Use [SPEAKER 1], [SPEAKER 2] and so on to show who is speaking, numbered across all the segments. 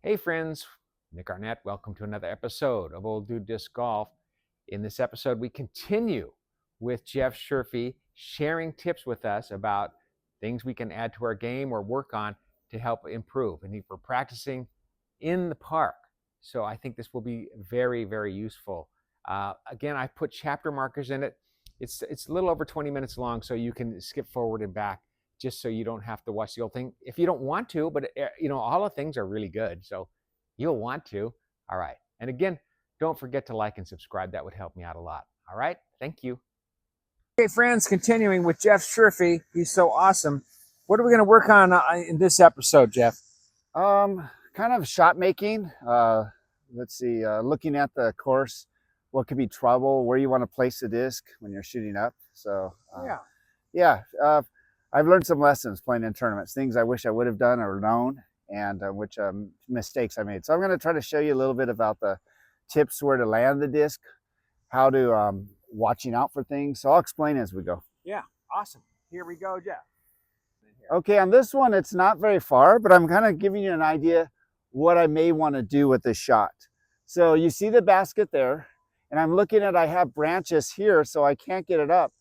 [SPEAKER 1] Hey friends, Nick Arnette. Welcome to another episode of Old Dude Disc Golf. In this episode, we continue with Jeff Sherfey sharing tips with us about things we can add to our game or work on to help improve. And we're practicing in the park. So I think this will be very, very useful. Again, I put chapter markers in it. It's a little over 20 minutes long, so you can skip forward and back just so you don't have to watch the whole thing if you don't want to, but all the things are really good, so you'll want to. All right. And again, don't forget to like and subscribe. That would help me out a lot. All right. Thank you.
[SPEAKER 2] Okay, friends, continuing with Jeff Sherfey. He's so awesome. What are we going to work on in this episode, Jeff?
[SPEAKER 3] Kind of shot making. Let's see, looking at the course, what could be trouble, where you want to place the disc when you're shooting up. So I've learned some lessons playing in tournaments, things I wish I would have done or known, and which mistakes I made. So I'm going to try to show you a little bit about the tips where to land the disc, how to watching out for things. So I'll explain as we go.
[SPEAKER 2] Yeah, awesome. Here we go, Jeff.
[SPEAKER 3] Okay, on this one, it's not very far, but I'm kind of giving you an idea what I may want to do with this shot. So you see the basket there, and I'm looking at, I have branches here, so I can't get it up.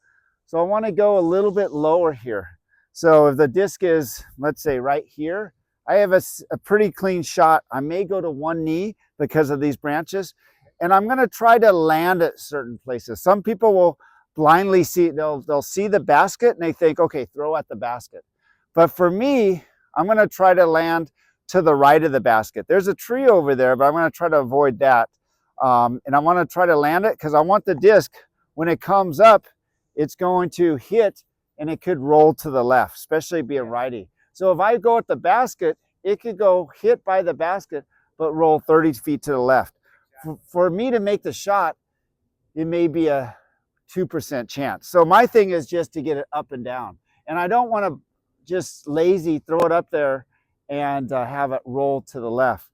[SPEAKER 3] So I want to go a little bit lower here. So if the disc is, let's say right here, I have a pretty clean shot. I may go to one knee because of these branches, and I'm going to try to land at certain places. Some people will blindly see, they'll see the basket and they think, okay, throw at the basket. But for me, I'm going to try to land to the right of the basket. There's a tree over there, but I'm going to try to avoid that. And I want to try to land it because I want the disc, when it comes up, it's going to hit and it could roll to the left, especially being righty. So if I go at the basket, it could go hit by the basket, but roll 30 feet to the left. For me to make the shot, it may be a 2% chance. So my thing is just to get it up and down. And I don't want to just lazy throw it up there and have it roll to the left.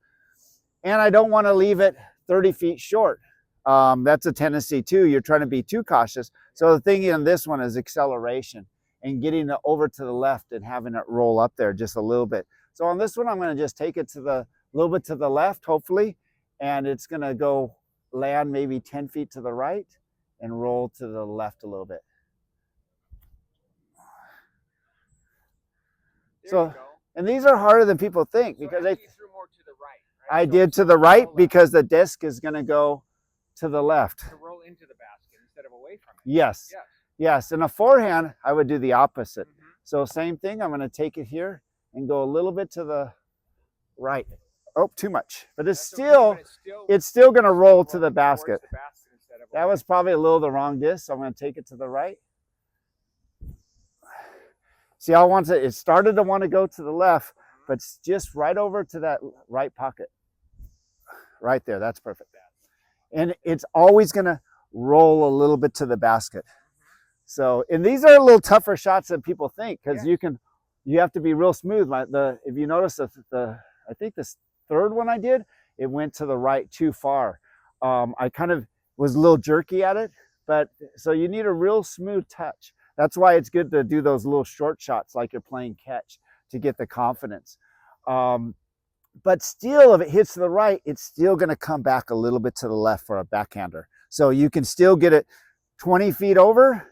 [SPEAKER 3] And I don't want to leave it 30 feet short. That's a tendency too. You're trying to be too cautious. So the thing in this one is acceleration and getting it over to the left and having it roll up there just a little bit. So on this one, I'm going to just take it to the little bit to the left, hopefully, and it's going to go land maybe 10 feet to the right and roll to the left a little bit. So, and these are harder than people think because they
[SPEAKER 2] threw more to the right.
[SPEAKER 3] I did to the right because the disc is going to go to the left.
[SPEAKER 2] To roll into the basket instead of away from it.
[SPEAKER 3] Yes. Yes. In a forehand, I would do the opposite. So same thing. I'm going to take it here and go a little bit to the right. Oh, too much. But it's still going to roll to the basket. That was probably a little the wrong disc. So I'm going to take it to the right. See, it started to want to go to the left, but it's just right over to that right pocket. Right there. That's perfect. And it's always going to roll a little bit to the basket. So, and these are a little tougher shots than people think because you have to be real smooth. If you notice I think this third one I did, it went to the right too far. I kind of was a little jerky at it, but so you need a real smooth touch. That's why it's good to do those little short shots like you're playing catch to get the confidence. But still, if it hits to the right, it's still going to come back a little bit to the left for a backhander. So you can still get it 20 feet over,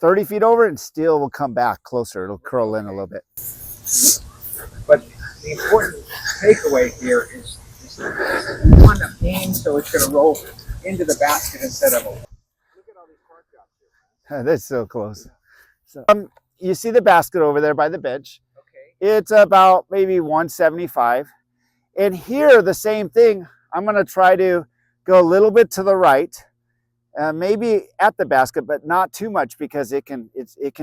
[SPEAKER 3] 30 feet over, and still will come back closer. It'll curl in a little bit.
[SPEAKER 2] But the important takeaway here is you want to aim so it's going to roll into the basket instead of away. Look at all these park shots here.
[SPEAKER 3] That's so close. So, you see the basket over there by the bench.
[SPEAKER 2] Okay.
[SPEAKER 3] It's about maybe 175. And here, the same thing. I'm going to try to go a little bit to the right, maybe at the basket, but not too much because it can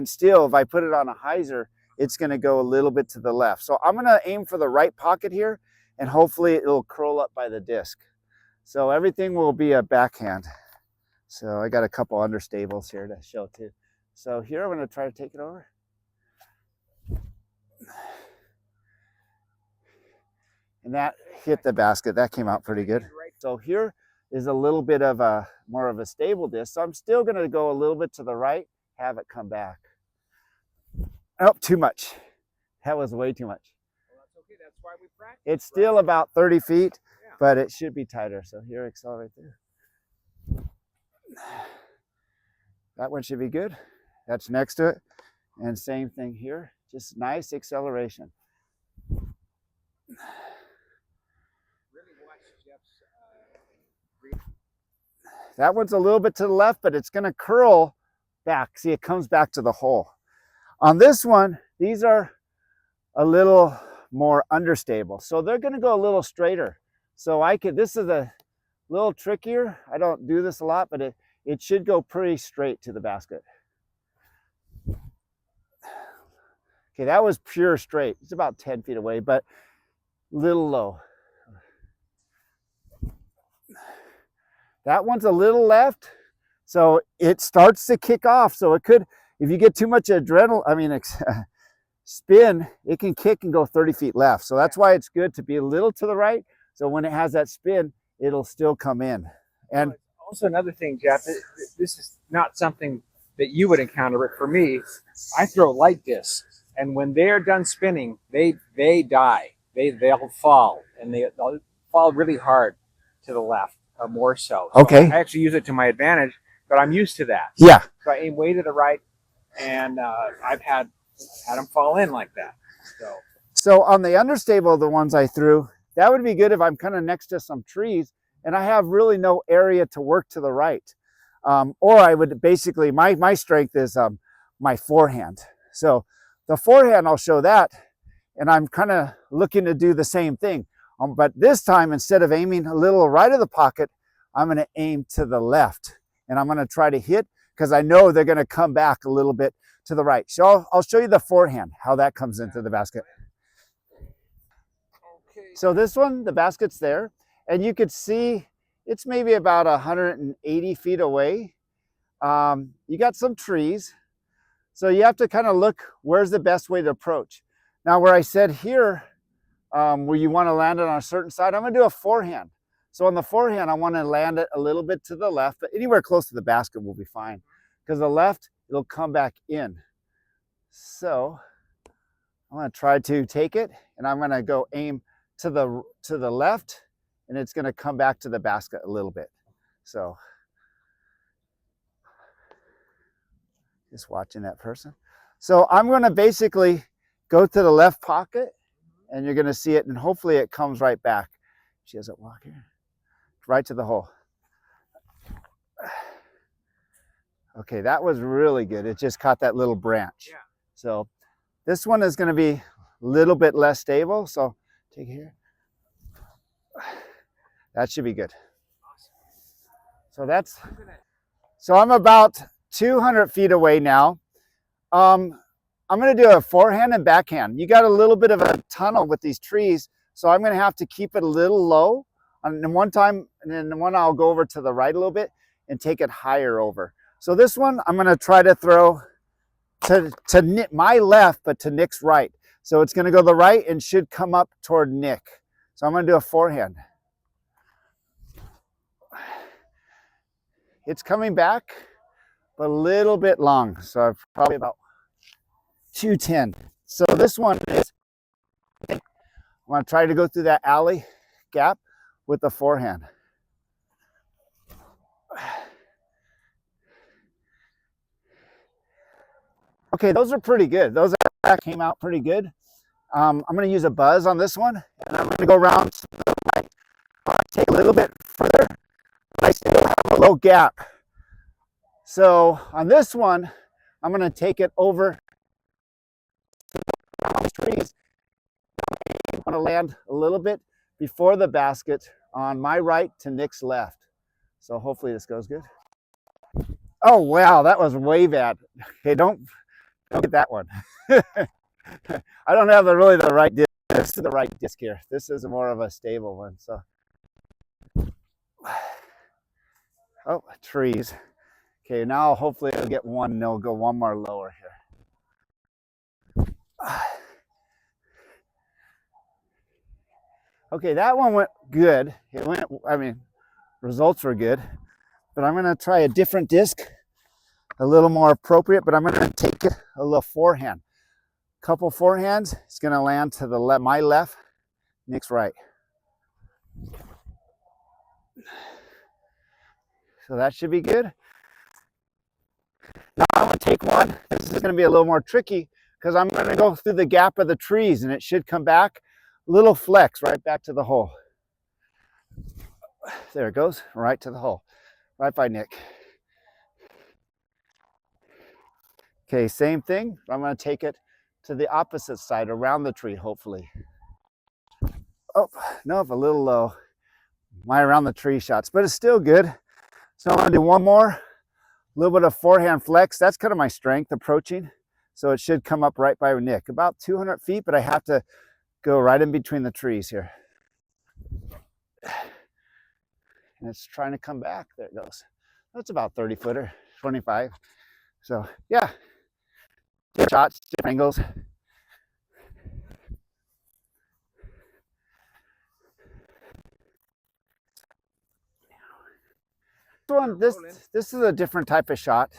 [SPEAKER 3] still, if I put it on a hyzer, it's going to go a little bit to the left. So I'm going to aim for the right pocket here, and hopefully it'll curl up by the disc. So everything will be a backhand. So I got a couple understables here to show too. So here I'm going to try to take it over. And that hit the basket. That came out pretty good. So here is a little bit of more of a stable disc. So I'm still going to go a little bit to the right, have it come back. Oh, too much. That was way too much.
[SPEAKER 2] Well, that's okay. That's why we practice.
[SPEAKER 3] It's still about 30 feet,
[SPEAKER 2] Yeah.
[SPEAKER 3] but it should be tighter. So here, accelerate there. That one should be good. That's next to it. And same thing here. Just nice acceleration.
[SPEAKER 2] Really watch Jeff's
[SPEAKER 3] That one's a little bit to the left, but it's going to curl back. See, it comes back to the hole. On this one, these are a little more understable. So they're going to go a little straighter. So this is a little trickier. I don't do this a lot, but it should go pretty straight to the basket. Okay, that was pure straight. It's about 10 feet away, but a little low. That one's a little left, so it starts to kick off. So it could, if you get too much spin, it can kick and go 30 feet left. So that's why it's good to be a little to the right. So when it has that spin, it'll still come in. And
[SPEAKER 2] also another thing, Jeff, this is not something that you would encounter, but for me, I throw light discs, and when they're done spinning, they die. They'll fall, and they'll fall really hard to the left, more so.
[SPEAKER 3] Okay.
[SPEAKER 2] I actually use it to my advantage, but I'm used to that.
[SPEAKER 3] Yeah.
[SPEAKER 2] So I aim way to the right, and I've had them fall in like that.
[SPEAKER 3] So on the understable, the ones I threw, that would be good if I'm kind of next to some trees and I have really no area to work to the right. Or I would basically, my strength is my forehand. So the forehand, I'll show that, and I'm kind of looking to do the same thing. But this time, instead of aiming a little right of the pocket, I'm going to aim to the left. And I'm going to try to hit, because I know they're going to come back a little bit to the right. So I'll show you the forehand, how that comes into the basket.
[SPEAKER 2] Okay.
[SPEAKER 3] So this one, the basket's there, and you could see it's maybe about 180 feet away. You got some trees, so you have to kind of look where's the best way to approach. Now, where I said here, where you want to land it on a certain side, I'm going to do a forehand. So on the forehand, I want to land it a little bit to the left, but anywhere close to the basket will be fine, because the left, it'll come back in. So I'm going to try to take it, and I'm going to go aim to the left, and it's going to come back to the basket a little bit. So just watching that person. So I'm going to basically go to the left pocket, and you're going to see it, and hopefully it comes right back. She doesn't walk here. Right to the hole. Okay, that was really good. It just caught that little branch.
[SPEAKER 2] Yeah.
[SPEAKER 3] So this one is going to be a little bit less stable. So take it here. That should be good. So I'm about 200 feet away now. I'm going to do a forehand and backhand. You got a little bit of a tunnel with these trees, so I'm going to have to keep it a little low. And then one time, and then one I'll go over to the right a little bit and take it higher over. So this one, I'm going to try to throw to my left, but to Nick's right. So it's going to go to the right and should come up toward Nick. So I'm going to do a forehand. It's coming back, but a little bit long. So probably about 210. So this one is, I'm going to try to go through that alley gap with the forehand. Okay, those are pretty good. Those came out pretty good. I'm going to use a buzz on this one, and I'm going to go around to the right. Take a little bit further, but I still have a low gap. So on this one, I'm going to take it over the trees. I'm going to land a little bit before the basket on my right to Nick's left. So hopefully this goes good. Oh, wow, that was way bad. Okay, don't get that one. I don't have the right disc. This is the right disc here. This is more of a stable one. So, oh, trees. Okay, now hopefully I'll get one and it'll go one more lower here. Okay, that one went good. It went, results were good. But I'm going to try a different disc, a little more appropriate, but I'm going to take it a little forehand. Couple forehands. It's going to land to the my left, Nick's right. So that should be good. Now I'm going to take one. This is going to be a little more tricky because I'm going to go through the gap of the trees and it should come back. Little flex right back to the hole. There it goes, right to the hole. Right by Nick. Okay, same thing. I'm going to take it to the opposite side, around the tree, hopefully. Oh, no, a little low. My around the tree shots, but it's still good. So I'm going to do one more. A little bit of forehand flex. That's kind of my strength approaching. So it should come up right by Nick. About 200 feet, but I have to go right in between the trees here. And it's trying to come back. There it goes. That's about 30 footer, 25. So yeah, different shots, different angles. This is a different type of shot.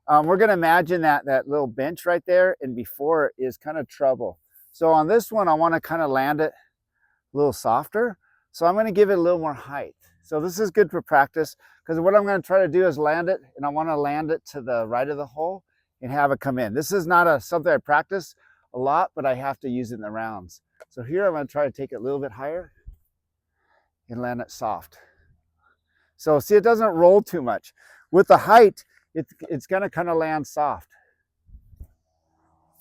[SPEAKER 3] We're going to imagine that little bench right there, and before is kind of trouble. So on this one, I want to kind of land it a little softer. So I'm going to give it a little more height. So this is good for practice because what I'm going to try to do is land it, and I want to land it to the right of the hole and have it come in. This is not something I practice a lot, but I have to use it in the rounds. So here I'm going to try to take it a little bit higher and land it soft. So see, it doesn't roll too much. With the height, it's going to kind of land soft.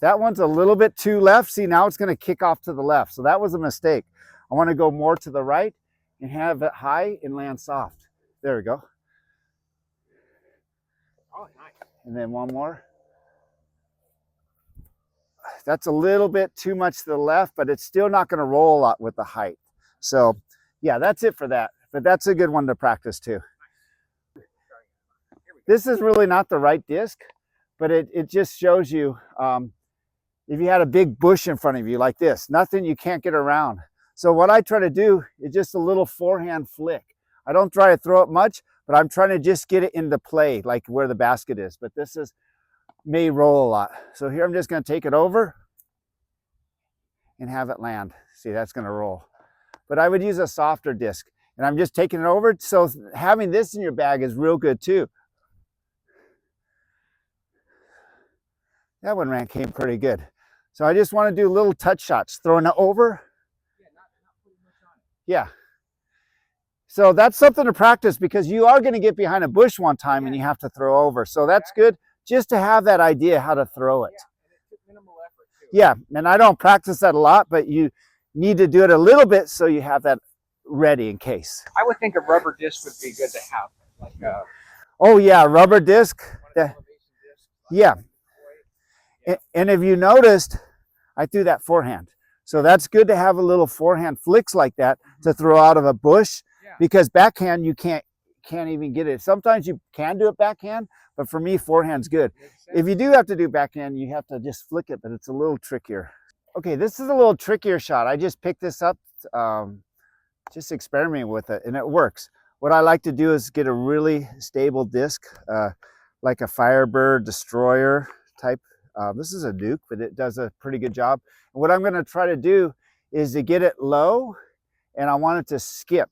[SPEAKER 3] That one's a little bit too left. See, now it's going to kick off to the left. So that was a mistake. I want to go more to the right and have it high and land soft. There we go.
[SPEAKER 2] Oh, nice.
[SPEAKER 3] And then one more. That's a little bit too much to the left, but it's still not going to roll a lot with the height. So yeah, that's it for that. But that's a good one to practice too. This is really not the right disc, but it just shows you if you had a big bush in front of you like this, nothing, you can't get around. So what I try to do is just a little forehand flick. I don't try to throw it much, but I'm trying to just get it into play, like where the basket is. But this may roll a lot. So here I'm just going to take it over and have it land. See, that's going to roll. But I would use a softer disc. And I'm just taking it over. So having this in your bag is real good too. That one came pretty good. So I just want to do little touch shots, throwing it over.
[SPEAKER 2] Yeah, not putting much on it.
[SPEAKER 3] Yeah. So that's something to practice because you are going to get behind a bush one time and you have to throw over. So that's good just to have that idea how to throw it.
[SPEAKER 2] Yeah, and it took minimal effort too.
[SPEAKER 3] Yeah, and I don't practice that a lot, but you need to do it a little bit so you have that ready in case.
[SPEAKER 2] I would think a rubber disc would be good to have. Like
[SPEAKER 3] oh yeah, rubber disc.
[SPEAKER 2] elevation disc.
[SPEAKER 3] Yeah. And if you noticed, I threw that forehand. So that's good to have a little forehand flicks like that to throw out of a bush because backhand you can't even get it. Sometimes you can do it backhand, but for me, forehand's good. If you do have to do backhand, you have to just flick it, but it's a little trickier. Okay, this is a little trickier shot. I just picked this up, just experimenting with it, and it works. What I like to do is get a really stable disc, like a Firebird Destroyer type. This is a Duke, but it does a pretty good job. And what I'm going to try to do is to get it low, and I want it to skip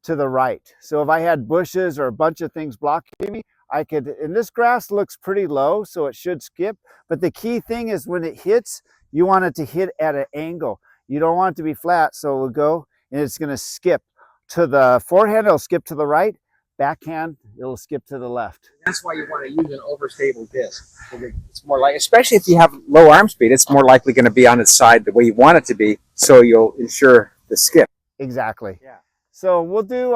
[SPEAKER 3] to the right. So if I had bushes or a bunch of things blocking me, I could, and this grass looks pretty low, so it should skip. But the key thing is when it hits, you want it to hit at an angle. You don't want it to be flat, so it will go, and it's going to skip to the forehand. It'll skip to the right. Backhand, it'll skip to the left.
[SPEAKER 2] That's why you want to use an overstable disc. It's more like, especially if you have low arm speed, it's more likely going to be on its side the way you want it to be, so you'll ensure the skip.
[SPEAKER 3] Exactly.
[SPEAKER 2] Yeah.
[SPEAKER 3] So we'll do,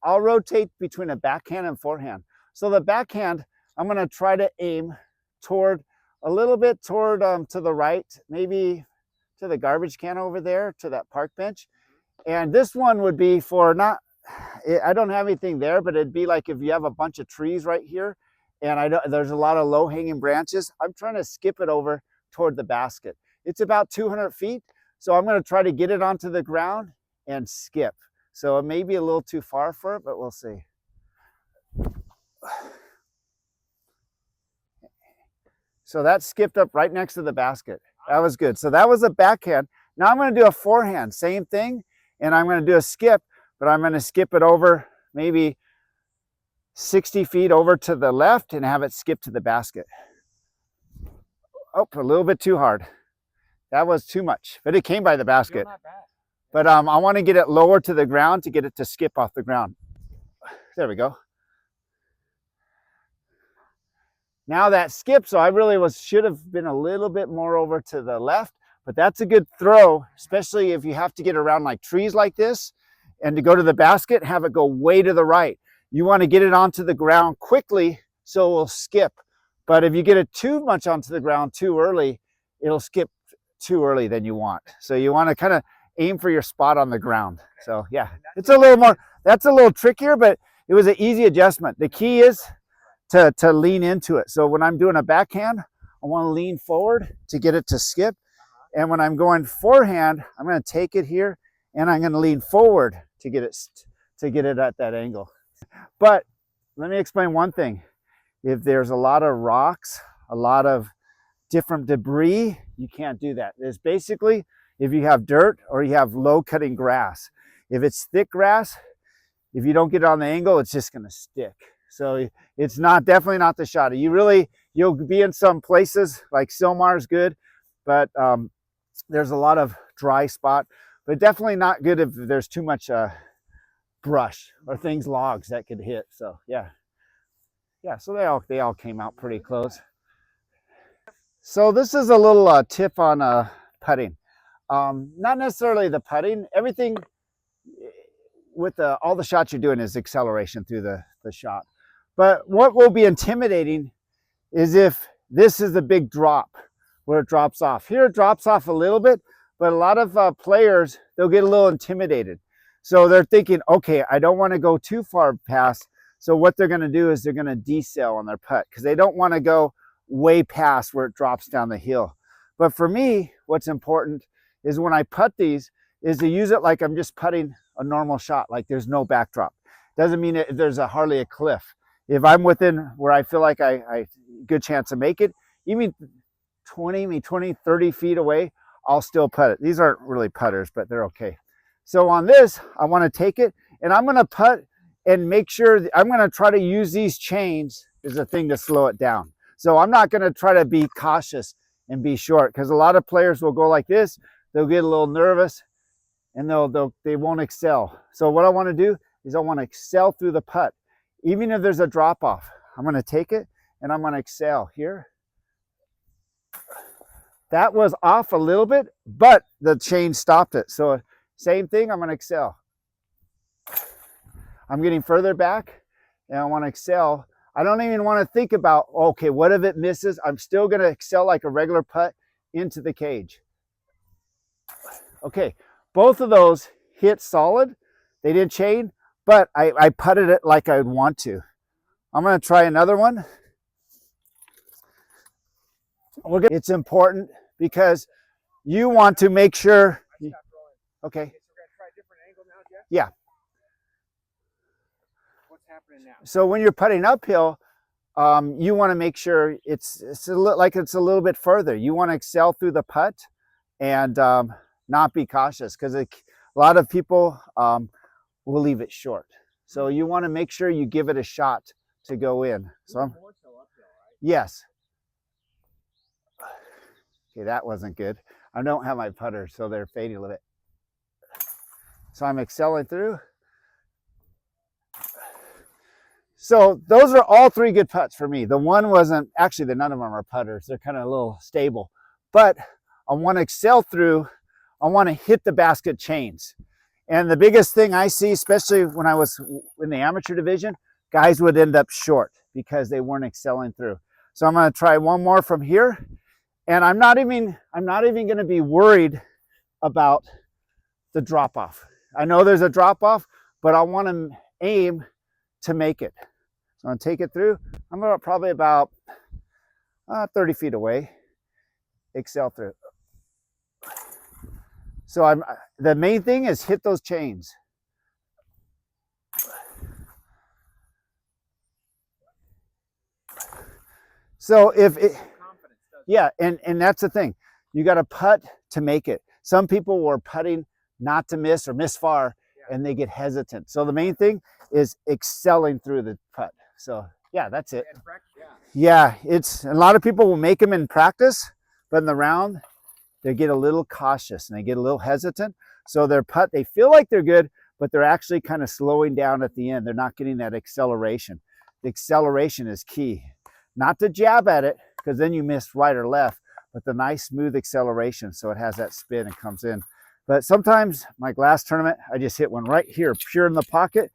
[SPEAKER 3] I'll rotate between a backhand and forehand. So the backhand, I'm going to try to aim toward, a little bit toward to the right, maybe to the garbage can over there, to that park bench. And this one would be for not, I don't have anything there, but it'd be like if you have a bunch of trees right here and there's a lot of low-hanging branches, I'm trying to skip it over toward the basket. It's about 200 feet, so I'm going to try to get it onto the ground and skip. So it may be a little too far for it, but we'll see. So that skipped up right next to the basket. That was good. So that was a backhand. Now I'm going to do a forehand, same thing. and I'm going to do a skip, but I'm going to skip it over maybe 60 feet over to the left and have it skip to the basket. Oh, a little bit too hard. That was too much, but it came by the basket.
[SPEAKER 2] Still not bad.
[SPEAKER 3] But I want to get it lower to the ground to get it to skip off the ground. There we go. Now that skipped, so I really should have been a little bit more over to the left, but that's a good throw, especially if you have to get around like trees like this and to go to the basket, have it go way to the right. You want to get it onto the ground quickly so it will skip. But if you get it too much onto the ground too early, it'll skip too early than you want. So you want to kind of aim for your spot on the ground. So yeah, it's a little more, that's a little trickier, but it was an easy adjustment. The key is to lean into it. So when I'm doing a backhand, I want to lean forward to get it to skip. And when I'm going forehand, I'm going to take it here and I'm going to lean forward to get it at that angle. But let me explain one thing. If there's a lot of rocks, a lot of different debris, you can't do that. There's basically, if you have dirt or you have low cutting grass, if it's thick grass, if you don't get it on the angle, it's just going to stick. So it's definitely not the shot. You'll be in some places like Silmar is good, but there's a lot of dry spot, but definitely not good if there's too much brush or logs that could hit. So yeah, so they all came out pretty close. So this is a little tip on putting. Not necessarily the putting. Everything with all the shots you're doing is acceleration through the shot. But what will be intimidating is if this is a big drop where it drops off. Here it drops off a little bit, but a lot of players, they'll get a little intimidated. So they're thinking, okay, I don't want to go too far past. So what they're going to do is they're going to decel on their putt because they don't want to go way past where it drops down the hill. But for me, what's important is when I putt these is to use it like I'm just putting a normal shot, like there's no backdrop. Doesn't mean there's hardly a cliff. If I'm within where I feel like I good chance to make it, even 20, 30 feet away, I'll still putt it. These aren't really putters, but they're okay. So on this, I want to take it and I'm going to putt and make sure I'm going to try to use these chains as a thing to slow it down. So I'm not going to try to be cautious and be short because a lot of players will go like this. They'll get a little nervous and they won't excel. So what I want to do is I want to excel through the putt. Even if there's a drop off, I'm going to take it and I'm going to excel here. That was off a little bit, but the chain stopped it. So same thing, I'm going to excel. I'm getting further back and I want to excel. I don't even want to think about, okay, what if it misses? I'm still going to excel like a regular putt into the cage. Okay, both of those hit solid. They did chain, but I putted it like I would want to. I'm going to try another one. It's important because you want to make sure. Okay.
[SPEAKER 2] So we're going to try a different angle now, Jeff?
[SPEAKER 3] Yeah.
[SPEAKER 2] What's happening now?
[SPEAKER 3] So when you're putting uphill, you want to make sure it's a little bit further. You want to excel through the putt and not be cautious because a lot of people will leave it short. So you want to make sure you give it a shot to go in. So I'm,
[SPEAKER 2] More so uphill, right?
[SPEAKER 3] yes. Okay, that wasn't good. I don't have my putters, so they're fading a little bit. So I'm excelling through. So those are all three good putts for me. The one wasn't, actually none of them are putters. They're kind of a little stable. But I want to excel through. I want to hit the basket chains. And the biggest thing I see, especially when I was in the amateur division, guys would end up short because they weren't excelling through. So I'm going to try one more from here. And I'm not even going to be worried about the drop off. I know there's a drop off, but I want to aim to make it. So I'm going to take it through. I'm probably about 30 feet away. Excel through. So the main thing is hit those chains. So yeah, and that's the thing. You got to putt to make it. Some people were putting not to miss or miss far, and they get hesitant. So the main thing is excelling through the putt. So yeah, that's it. Yeah, it's a lot of people will make them in practice, but in the round, they get a little cautious and they get a little hesitant. So their putt, they feel like they're good, but they're actually kind of slowing down at the end. They're not getting that acceleration. The acceleration is key. Not to jab at it, because then you miss right or left, but the nice smooth acceleration so it has that spin and comes in. But sometimes, like last tournament, I just hit one right here, pure in the pocket,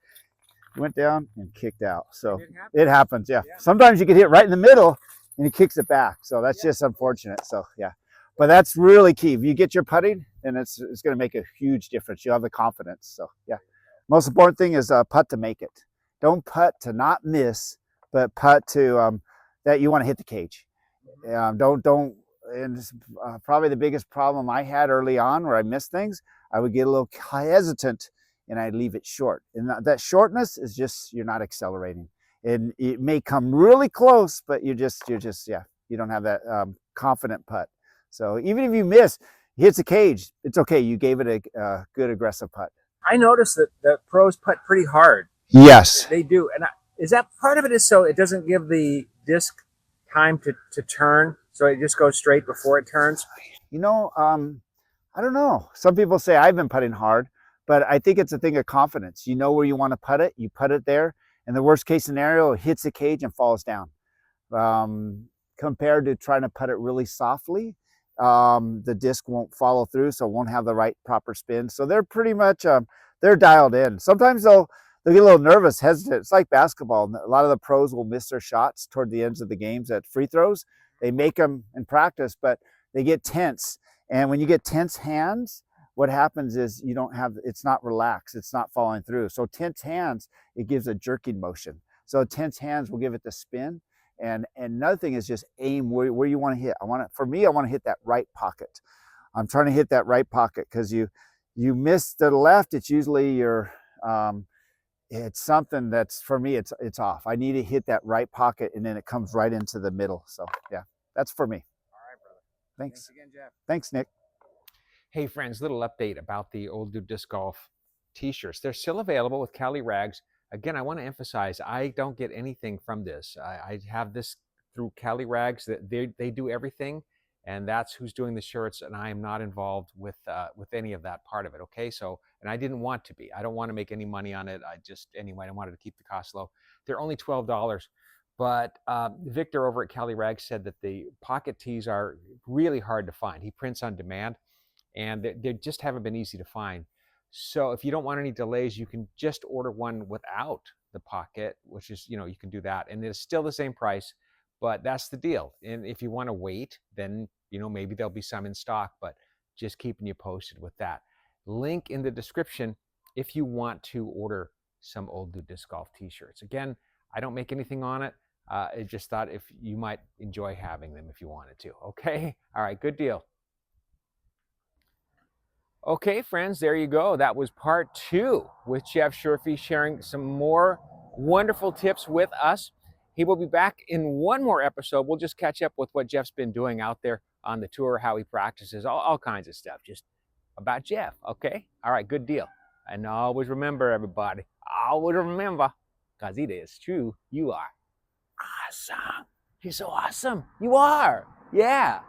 [SPEAKER 3] went down and kicked out. So it happens, yeah. Sometimes you can hit right in the middle and he kicks it back. So that's just unfortunate. So yeah, but that's really key. If you get your putting, then it's going to make a huge difference. You'll have the confidence. So yeah, most important thing is putt to make it. Don't putt to not miss, but putt to that you want to hit the cage. Don't. And probably the biggest problem I had early on where I missed things, I would get a little hesitant and I'd leave it short. And that shortness is just, you're not accelerating. And it may come really close, but you're just yeah, you don't have that confident putt. So even if you miss, hits a cage, it's okay. You gave it a good aggressive putt.
[SPEAKER 2] I noticed that the pros putt pretty hard.
[SPEAKER 3] Yes.
[SPEAKER 2] They do. And is that part of it is so it doesn't give the disc time to turn, so it just goes straight before it turns?
[SPEAKER 3] You know, I don't know. Some people say I've been putting hard, but I think it's a thing of confidence. You know where you want to putt it, you put it there, and the worst case scenario, it hits the cage and falls down. Compared to trying to putt it really softly, the disc won't follow through, so it won't have the right proper spin. So they're pretty much, they're dialed in. Sometimes they'll get a little nervous, hesitant. It's like basketball. A lot of the pros will miss their shots toward the ends of the games at free throws. They make them in practice, but they get tense. And when you get tense hands, what happens is you don't have, it's not relaxed, it's not following through. So tense hands, it gives a jerking motion. So tense hands will give it the spin. And another thing is just aim where you want to hit. For me, I want to hit that right pocket. I'm trying to hit that right pocket, because you miss to the left, it's usually your, it's something that's, for me, it's off. I need to hit that right pocket, and then it comes right into the middle. So yeah, that's for me.
[SPEAKER 2] All right, brother.
[SPEAKER 3] Thanks.
[SPEAKER 2] Thanks again, Jeff.
[SPEAKER 3] Thanks, Nick.
[SPEAKER 1] Hey friends, little update about the Old Dude Disc Golf t-shirts. They're still available with Cali Rags. Again, I want to emphasize, I don't get anything from this. I have this through Cali Rags. That they do everything, and that's who's doing the shirts, and I am not involved with any of that part of it. Okay, so, and I didn't want to be. I don't want to make any money on it. Anyway, I wanted to keep the cost low. They're only $12, but Victor over at Cali Rags said that the pocket tees are really hard to find. He prints on demand, and they just haven't been easy to find. So if you don't want any delays, you can just order one without the pocket, which is, you can do that. And it's still the same price, but that's the deal. And if you want to wait, then, maybe there'll be some in stock, but just keeping you posted with that. Link in the description if you want to order some Old Dude Disc Golf t-shirts. Again, I don't make anything on it. I just thought if you might enjoy having them if you wanted to. Okay? All right, good deal. Okay, friends, there you go. That was part 2 with Jeff Sherfey, sharing some more wonderful tips with us. He will be back in one more episode. We'll just catch up with what Jeff's been doing out there on the tour, how he practices, all kinds of stuff, just about Jeff, okay? All right, good deal. And always remember, everybody, always remember, because it is true, you are awesome. You're so awesome. You are. Yeah.